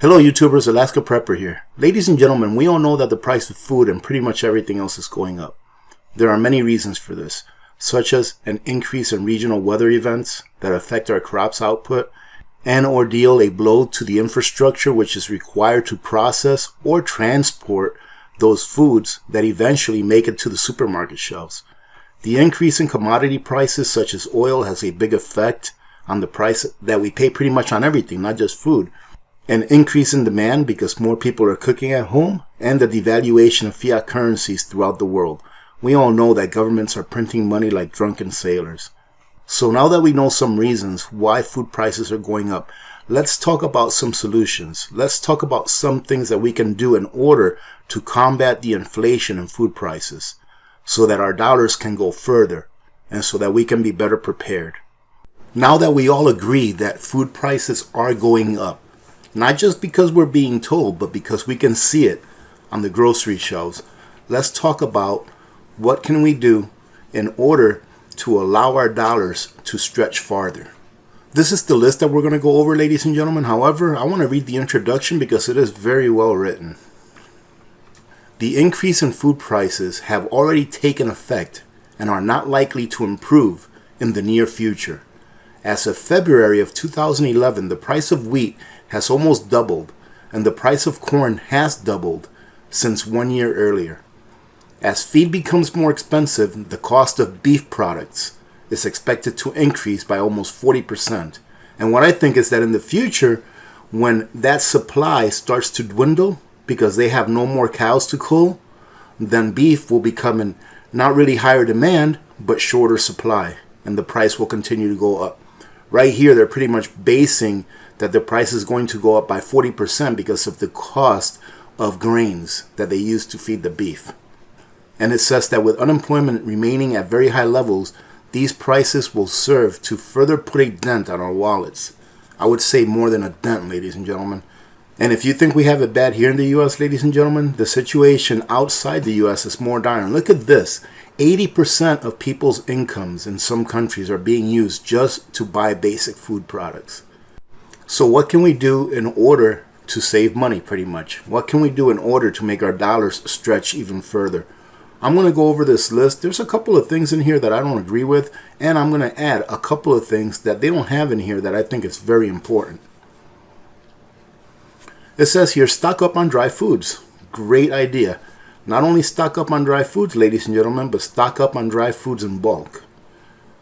Hello YouTubers, Alaska Prepper here. Ladies and gentlemen, we all know that the price of food and pretty much everything else is going up. There are many reasons for this, such as an increase in regional weather events that affect our crops output, and or deal a blow to the infrastructure which is required to process or transport those foods that eventually make it to the supermarket shelves. The increase in commodity prices such as oil has a big effect on the price that we pay pretty much on everything, not just food. An increase in demand because more people are cooking at home, and the devaluation of fiat currencies throughout the world. We all know that governments are printing money like drunken sailors. So now that we know some reasons why food prices are going up, let's talk about some solutions. Let's talk about some things that we can do in order to combat the inflation in food prices so that our dollars can go further and so that we can be better prepared. Now that we all agree that food prices are going up, not just because we're being told, but because we can see it on the grocery shelves, let's talk about what can we do in order to allow our dollars to stretch farther. This is the list that we're going to go over, ladies and gentlemen. However, I want to read the introduction because it is very well written. The increase in food prices have already taken effect and are not likely to improve in the near future. As of February of 2011, the price of wheat has almost doubled, and the price of corn has doubled since 1 year earlier. As feed becomes more expensive, the cost of beef products is expected to increase by almost 40%. And what I think is that in the future, when that supply starts to dwindle because they have no more cows to cull, then beef will become in not really higher demand, but shorter supply, and the price will continue to go up. Right here, they're pretty much basing that the price is going to go up by 40% because of the cost of grains that they use to feed the beef. And it says that with unemployment remaining at very high levels, these prices will serve to further put a dent on our wallets. I would say more than a dent, ladies and gentlemen. And if you think we have it bad here in the U.S., ladies and gentlemen, the situation outside the U.S. is more dire. Look at this. 80% of people's incomes in some countries are being used just to buy basic food products. So what can we do in order to save money, pretty much? What can we do in order to make our dollars stretch even further? I'm going to go over this list. There's a couple of things in here that I don't agree with, and I'm going to add a couple of things that they don't have in here that I think is very important. It says here, stock up on dry foods. Great idea. Not only stock up on dry foods, ladies and gentlemen, but stock up on dry foods in bulk.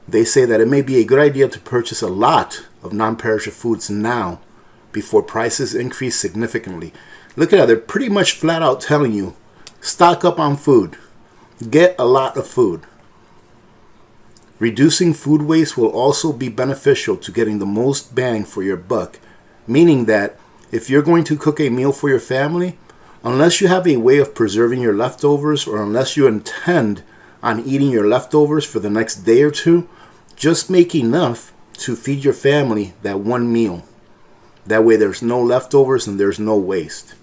They say that it may be a good idea to purchase a lot of non-perishable foods now before prices increase significantly. Look at that. They're pretty much flat out telling you, stock up on food. Get a lot of food. Reducing food waste will also be beneficial to getting the most bang for your buck, meaning that if you're going to cook a meal for your family, unless you have a way of preserving your leftovers, or unless you intend on eating your leftovers for the next day or two, just make enough to feed your family that one meal. That way there's no leftovers and there's no waste.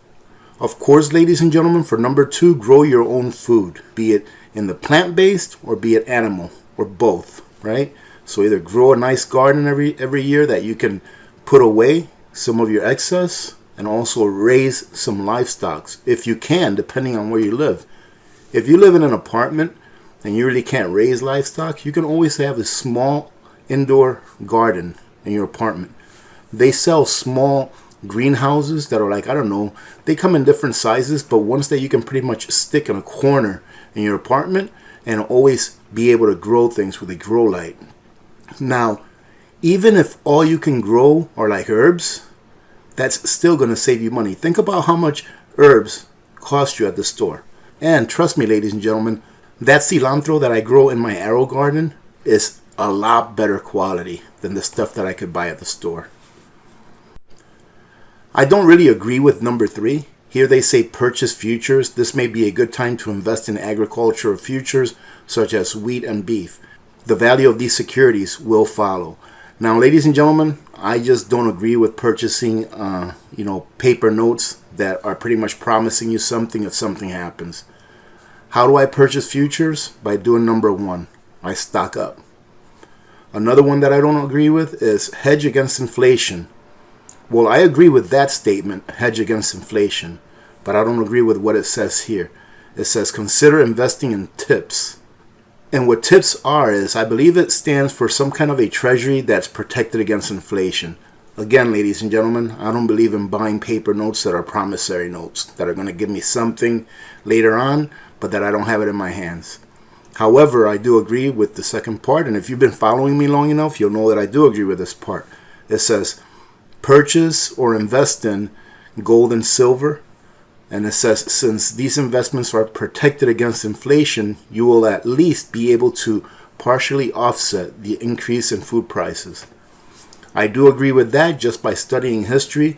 Of course, ladies and gentlemen, for number 2, grow your own food, be it in the plant-based or be it animal, or both, right? So either grow a nice garden every year that you can put away some of your excess, and also raise some livestock if you can, depending on where you live. If you live in an apartment and you really can't raise livestock, you can always have a small indoor garden in your apartment. They sell small greenhouses that are like, I don't know, they come in different sizes, but ones that you can pretty much stick in a corner in your apartment and always be able to grow things with a grow light. Now, even if all you can grow are like herbs, that's still going to save you money. Think about how much herbs cost you at the store. And trust me, ladies and gentlemen, that cilantro that I grow in my arrow garden is a lot better quality than the stuff that I could buy at the store. I don't really agree with number 3. Here they say purchase futures. This may be a good time to invest in agricultural futures such as wheat and beef. The value of these securities will follow. Now, ladies and gentlemen, I just don't agree with purchasing, paper notes that are pretty much promising you something if something happens. How do I purchase futures? By doing number 1, I stock up. Another one that I don't agree with is hedge against inflation. Well, I agree with that statement, hedge against inflation, but I don't agree with what it says here. It says consider investing in tips. And what tips are is, I believe it stands for some kind of a treasury that's protected against inflation. Again, ladies and gentlemen, I don't believe in buying paper notes that are promissory notes, that are going to give me something later on, but that I don't have it in my hands. However, I do agree with the second part, and if you've been following me long enough, you'll know that I do agree with this part. It says, purchase or invest in gold and silver. And it says, since these investments are protected against inflation, you will at least be able to partially offset the increase in food prices. I do agree with that just by studying history.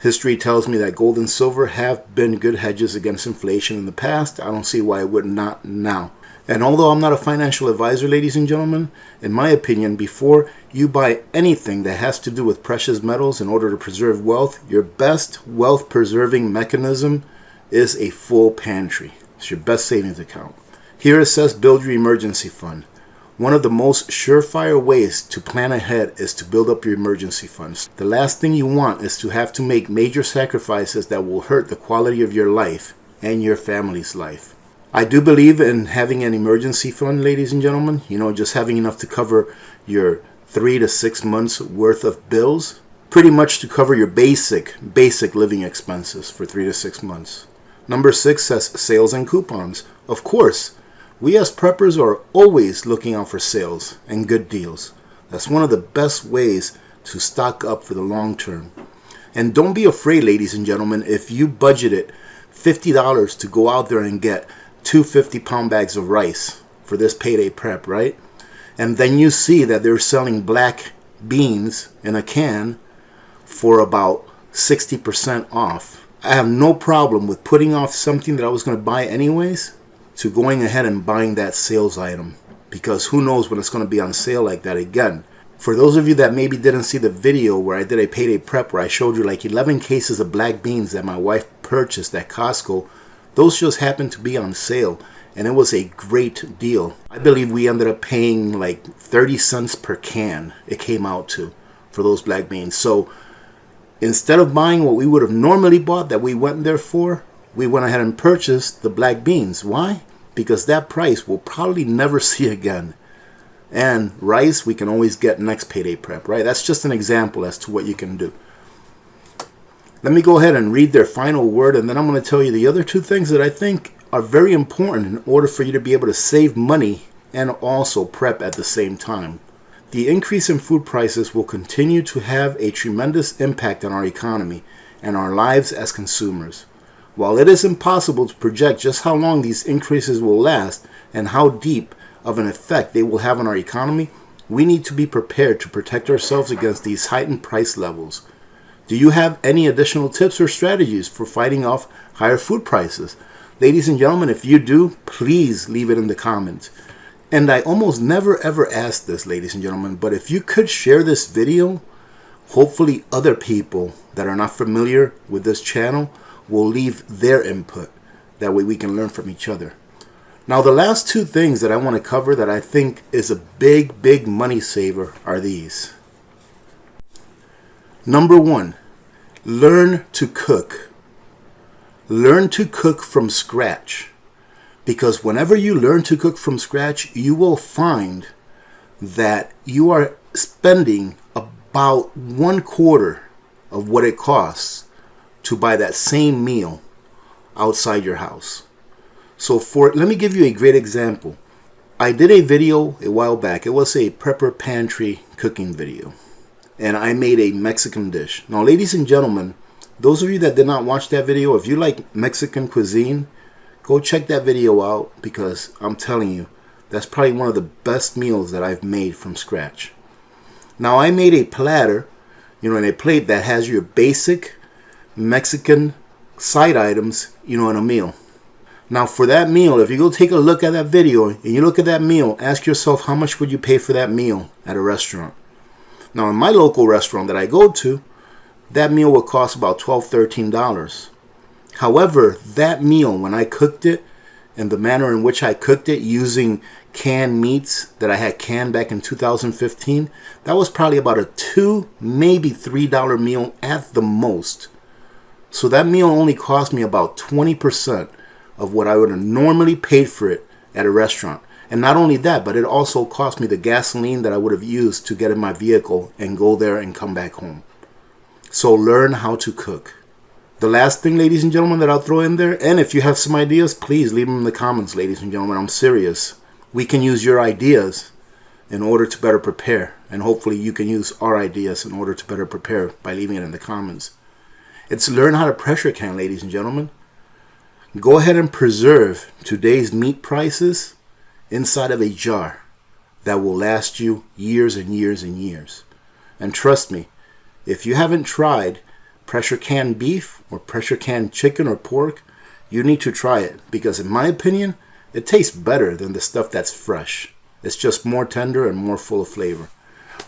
History tells me that gold and silver have been good hedges against inflation in the past. I don't see why it would not now. And although I'm not a financial advisor, ladies and gentlemen, in my opinion, before you buy anything that has to do with precious metals in order to preserve wealth, your best wealth preserving mechanism is a full pantry. It's your best savings account. Here it says build your emergency fund. One of the most surefire ways to plan ahead is to build up your emergency funds. The last thing you want is to have to make major sacrifices that will hurt the quality of your life and your family's life. I do believe in having an emergency fund, ladies and gentlemen. You know, just having enough to cover your 3 to 6 months worth of bills. Pretty much to cover your basic living expenses for 3 to 6 months. Number 6 says sales and coupons. Of course, we as preppers are always looking out for sales and good deals. That's one of the best ways to stock up for the long term. And don't be afraid, ladies and gentlemen, if you budgeted $50 to go out there and get 2 50-pound bags of rice for this payday prep, right? And then you see that they're selling black beans in a can for about 60% off. I have no problem with putting off something that I was going to buy anyways to going ahead and buying that sales item, because who knows when it's going to be on sale like that again. For those of you that maybe didn't see the video where I did a payday prep where I showed you like 11 cases of black beans that my wife purchased at Costco, those just happened to be on sale and it was a great deal. I believe we ended up paying like 30 cents per can it came out to for those black beans. So instead of buying what we would have normally bought that we went there for, we went ahead and purchased the black beans. Why? Because that price we'll probably never see again. And rice we can always get next payday prep, right? That's just an example as to what you can do. Let me go ahead and read their final word, and then I'm going to tell you the other 2 things that I think are very important in order for you to be able to save money and also prep at the same time. The increase in food prices will continue to have a tremendous impact on our economy and our lives as consumers. While it is impossible to project just how long these increases will last and how deep of an effect they will have on our economy, we need to be prepared to protect ourselves against these heightened price levels. Do you have any additional tips or strategies for fighting off higher food prices? Ladies and gentlemen, if you do, please leave it in the comments. And I almost never ever ask this, ladies and gentlemen, but if you could share this video, hopefully other people that are not familiar with this channel will leave their input. That way we can learn from each other. Now the last 2 things that I want to cover that I think is a big money saver are these. Number 1, learn to cook. Learn to cook from scratch. Because whenever you learn to cook from scratch, you will find that you are spending about 1/4 of what it costs to buy that same meal outside your house. So let me give you a great example. I did a video a while back. It was a prepper pantry cooking video. And I made a Mexican dish. Now, ladies and gentlemen, those of you that did not watch that video, if you like Mexican cuisine, go check that video out, because I'm telling you, that's probably one of the best meals that I've made from scratch. Now, I made a platter, in a plate that has your basic Mexican side items, in a meal. Now, for that meal, if you go take a look at that video and you look at that meal, ask yourself how much would you pay for that meal at a restaurant. Now, in my local restaurant that I go to, that meal would cost about $12, $13. However, that meal, when I cooked it, and the manner in which I cooked it, using canned meats that I had canned back in 2015, that was probably about a $2, maybe $3 meal at the most. So that meal only cost me about 20% of what I would have normally paid for it at a restaurant. And not only that, but it also cost me the gasoline that I would have used to get in my vehicle and go there and come back home. So learn how to cook. The last thing, ladies and gentlemen, that I'll throw in there, and if you have some ideas, please leave them in the comments, ladies and gentlemen. I'm serious. We can use your ideas in order to better prepare. And hopefully you can use our ideas in order to better prepare by leaving it in the comments. It's learn how to pressure can, ladies and gentlemen. Go ahead and preserve today's meat prices inside of a jar that will last you years and years and years. And trust me, if you haven't tried pressure canned beef or pressure canned chicken or pork, you need to try it, because in my opinion, it tastes better than the stuff that's fresh. It's just more tender and more full of flavor.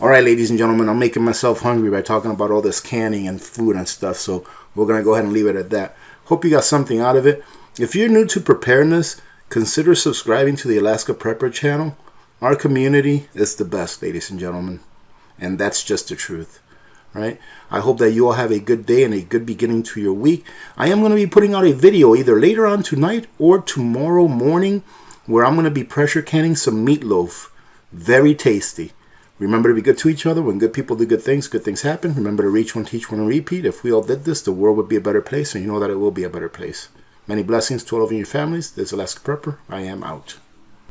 All right, ladies and gentlemen, I'm making myself hungry by talking about all this canning and food and stuff, so we're going to go ahead and leave it at that. Hope you got something out of it. If you're new to preparedness, consider subscribing to the Alaska Prepper channel. Our community is the best, ladies and gentlemen, and that's just the truth. Right? I hope that you all have a good day and a good beginning to your week. I am going to be putting out a video either later on tonight or tomorrow morning where I'm going to be pressure canning some meatloaf. Very tasty. Remember to be good to each other. When good people do good things happen. Remember to reach one, teach one, and repeat. If we all did this, the world would be a better place, and you know that it will be a better place. Many blessings to all of you and your families. This is Alaska Prepper. I am out.